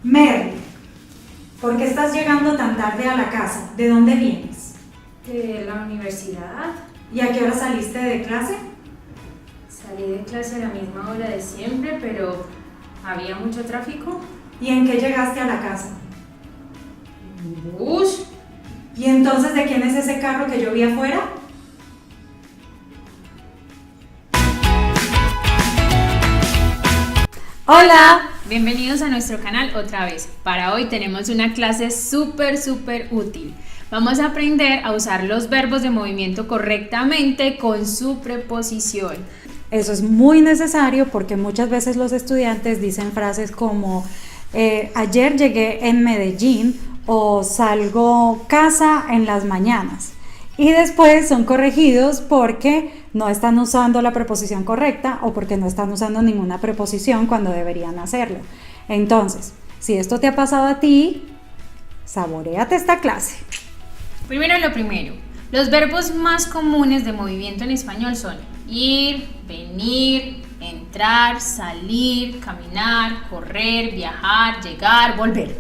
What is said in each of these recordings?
Merly, ¿por qué estás llegando tan tarde a la casa? ¿De dónde vienes? De la universidad. ¿Y a qué hora saliste de clase? Salí de clase a la misma hora de siempre, pero había mucho tráfico. ¿Y en qué llegaste a la casa? ¿En bus? ¿Y entonces de quién es ese carro que yo vi afuera? Hola, bienvenidos a nuestro canal otra vez. Para hoy tenemos una clase súper útil. Vamos a aprender a usar los verbos de movimiento correctamente con su preposición. Eso es muy necesario porque muchas veces los estudiantes dicen frases como ayer llegué en Medellín o salgo casa en las mañanas. Y después son corregidos porque no están usando la preposición correcta o porque no están usando ninguna preposición cuando deberían hacerlo. Entonces, si esto te ha pasado a ti, saboréate esta clase. Primero lo primero, los verbos más comunes de movimiento en español son ir, venir, entrar, salir, caminar, correr, viajar, llegar, volver.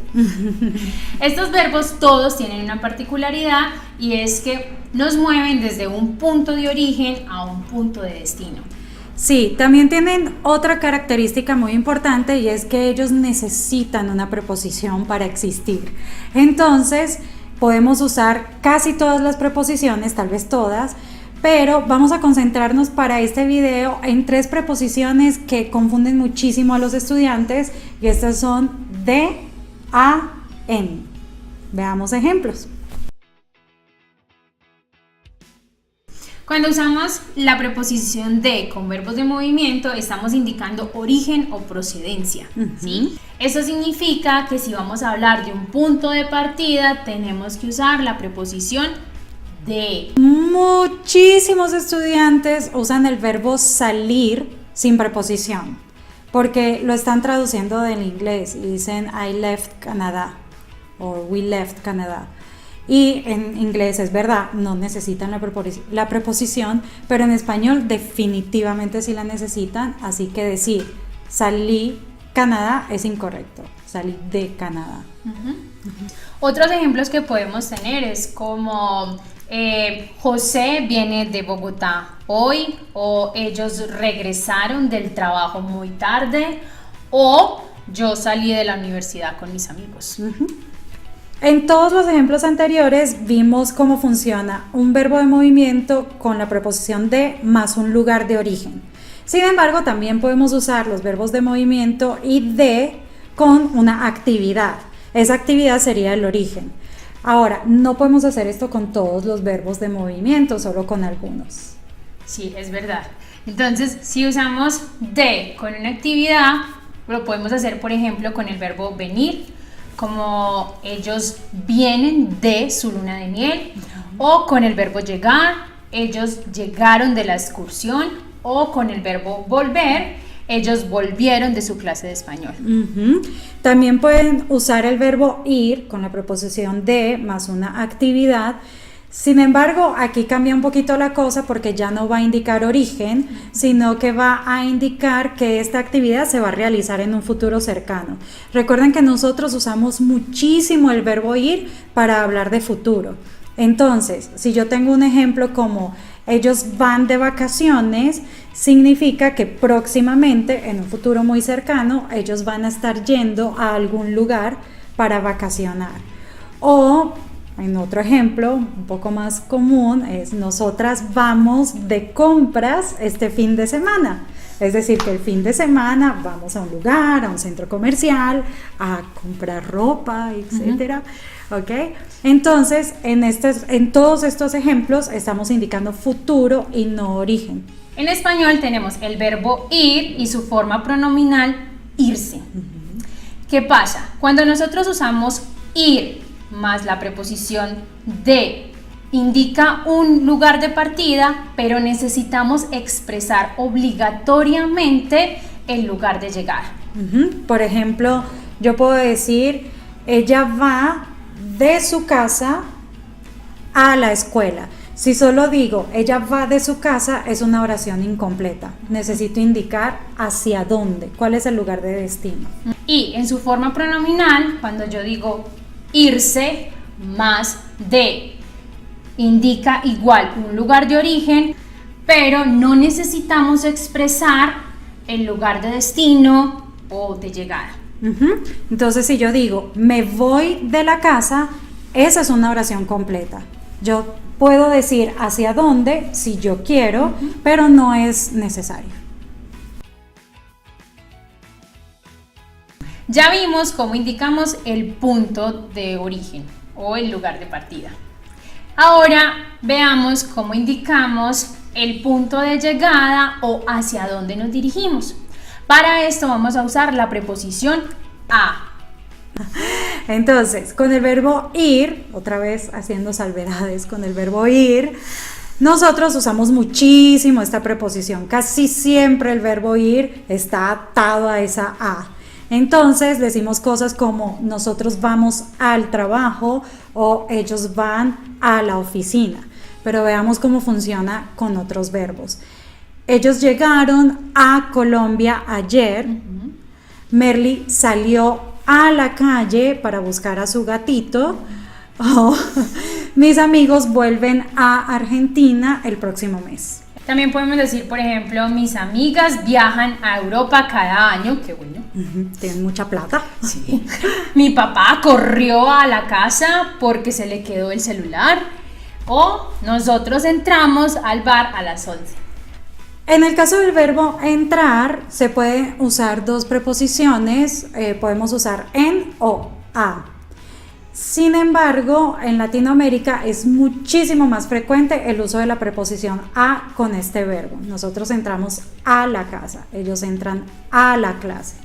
Estos verbos todos tienen una particularidad y es que nos mueven desde un punto de origen a un punto de destino. Sí, también tienen otra característica muy importante y es que ellos necesitan una preposición para existir. Entonces, podemos usar casi todas las preposiciones, tal vez todas, pero vamos a concentrarnos para este video en 3 preposiciones que confunden muchísimo a los estudiantes y estas son de, a, en. Veamos ejemplos. Cuando usamos la preposición de con verbos de movimiento, estamos indicando origen o procedencia, ¿sí? Eso significa que si vamos a hablar de un punto de partida, tenemos que usar la preposición de. Muchísimos estudiantes usan el verbo salir sin preposición, porque lo están traduciendo del inglés y dicen I left Canada o we left Canada. Y en inglés es verdad, no necesitan la preposición, pero en español definitivamente sí la necesitan, así que decir salí Canadá es incorrecto, salí de Canadá. Otros ejemplos que podemos tener es como José viene de Bogotá hoy, o ellos regresaron del trabajo muy tarde, o yo salí de la universidad con mis amigos. En todos los ejemplos anteriores vimos cómo funciona un verbo de movimiento con la preposición de más un lugar de origen. Sin embargo, también podemos usar los verbos de movimiento y de con una actividad. Esa actividad sería el origen. Ahora, no podemos hacer esto con todos los verbos de movimiento, solo con algunos. Sí, es verdad. Entonces, si usamos de con una actividad, lo podemos hacer, por ejemplo, con el verbo venir, como ellos vienen de su luna de miel, o con el verbo llegar, ellos llegaron de la excursión, o con el verbo volver, ellos volvieron de su clase de español. También pueden usar el verbo ir con la preposición de más una actividad. Sin embargo, aquí cambia un poquito la cosa porque ya no va a indicar origen, sino que va a indicar que esta actividad se va a realizar en un futuro cercano. Recuerden que nosotros usamos muchísimo el verbo ir para hablar de futuro. Entonces, si yo tengo un ejemplo como ellos van de vacaciones, significa que próximamente, en un futuro muy cercano, ellos van a estar yendo a algún lugar para vacacionar. O en otro ejemplo, un poco más común, es nosotras vamos de compras este fin de semana. Es decir, que el fin de semana vamos a un lugar, a un centro comercial, a comprar ropa, etcétera. ¿Ok? Entonces, en todos estos ejemplos estamos indicando futuro y no origen. En español tenemos el verbo ir y su forma pronominal irse. ¿Qué pasa? Cuando nosotros usamos ir más la preposición de, indica un lugar de partida, pero necesitamos expresar obligatoriamente el lugar de llegar. Por ejemplo, yo puedo decir, ella va de su casa a la escuela. Si solo digo, ella va de su casa, es una oración incompleta. Necesito indicar hacia dónde, cuál es el lugar de destino. Y en su forma pronominal, cuando yo digo irse más de, indica igual un lugar de origen, pero no necesitamos expresar el lugar de destino o de llegada. Entonces, si yo digo, me voy de la casa, esa es una oración completa. Yo puedo decir hacia dónde si yo quiero, pero no es necesario. Ya vimos cómo indicamos el punto de origen o el lugar de partida. Ahora veamos cómo indicamos el punto de llegada o hacia dónde nos dirigimos. Para esto vamos a usar la preposición a. Entonces, con el verbo ir, otra vez haciendo salvedades con el verbo ir, nosotros usamos muchísimo esta preposición. Casi siempre el verbo ir está atado a esa a. Entonces decimos cosas como nosotros vamos al trabajo o ellos van a la oficina. Pero veamos cómo funciona con otros verbos. Ellos llegaron a Colombia ayer. Merly salió a la calle para buscar a su gatito. Mis amigos vuelven a Argentina el próximo mes. También podemos decir, por ejemplo, mis amigas viajan a Europa cada año. Qué bueno. Tienen mucha plata. Sí. Mi papá corrió a la casa porque se le quedó el celular. O nosotros entramos al bar a las 11. En el caso del verbo entrar, se puede usar dos preposiciones, podemos usar en o a. Sin embargo, en Latinoamérica es muchísimo más frecuente el uso de la preposición a con este verbo. Nosotros entramos a la casa, ellos entran a la clase.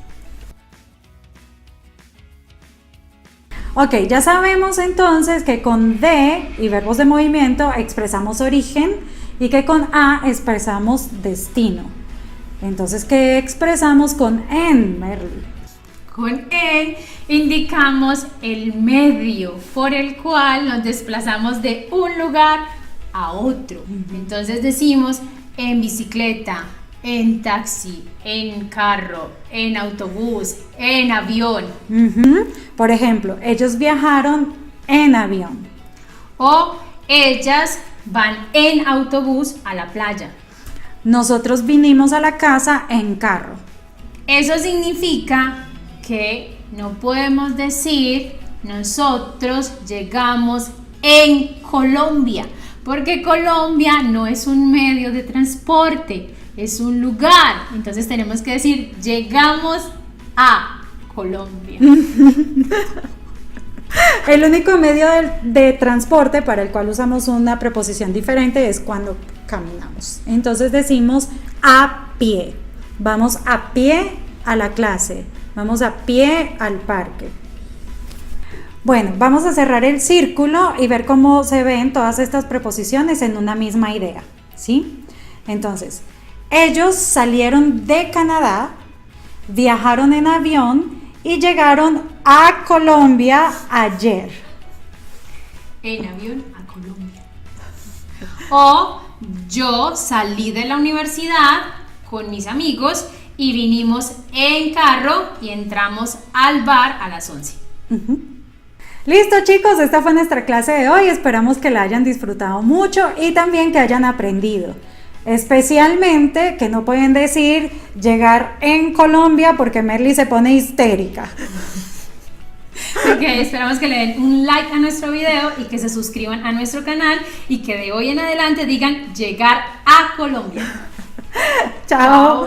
Ok, ya sabemos entonces que con de y verbos de movimiento expresamos origen y que con a expresamos destino. Entonces, ¿qué expresamos con en, Merly? Con en indicamos el medio por el cual nos desplazamos de un lugar a otro. Entonces decimos en bicicleta, en taxi, en carro, en autobús, en avión. Por ejemplo, ellos viajaron en avión. O ellas van en autobús a la playa. Nosotros vinimos a la casa en carro. Eso significa que no podemos decir nosotros llegamos en Colombia, porque Colombia no es un medio de transporte, es un lugar. Entonces tenemos que decir llegamos a Colombia. El único medio de transporte para el cual usamos una preposición diferente es cuando caminamos. Entonces decimos a pie. Vamos a pie a la clase. Vamos a pie al parque. Bueno, vamos a cerrar el círculo y ver cómo se ven todas estas preposiciones en una misma idea, ¿sí? Entonces, ellos salieron de Canadá, viajaron en avión y llegaron a Colombia ayer. En avión a Colombia. O yo salí de la universidad con mis amigos y vinimos en carro y entramos al bar a las 11. Listo, chicos, esta fue nuestra clase de hoy. Esperamos que la hayan disfrutado mucho y también que hayan aprendido. Especialmente que no pueden decir llegar en Colombia porque Merly se pone histérica. Ok, esperamos que le den un like a nuestro video y que se suscriban a nuestro canal y que de hoy en adelante digan llegar a Colombia. Chao.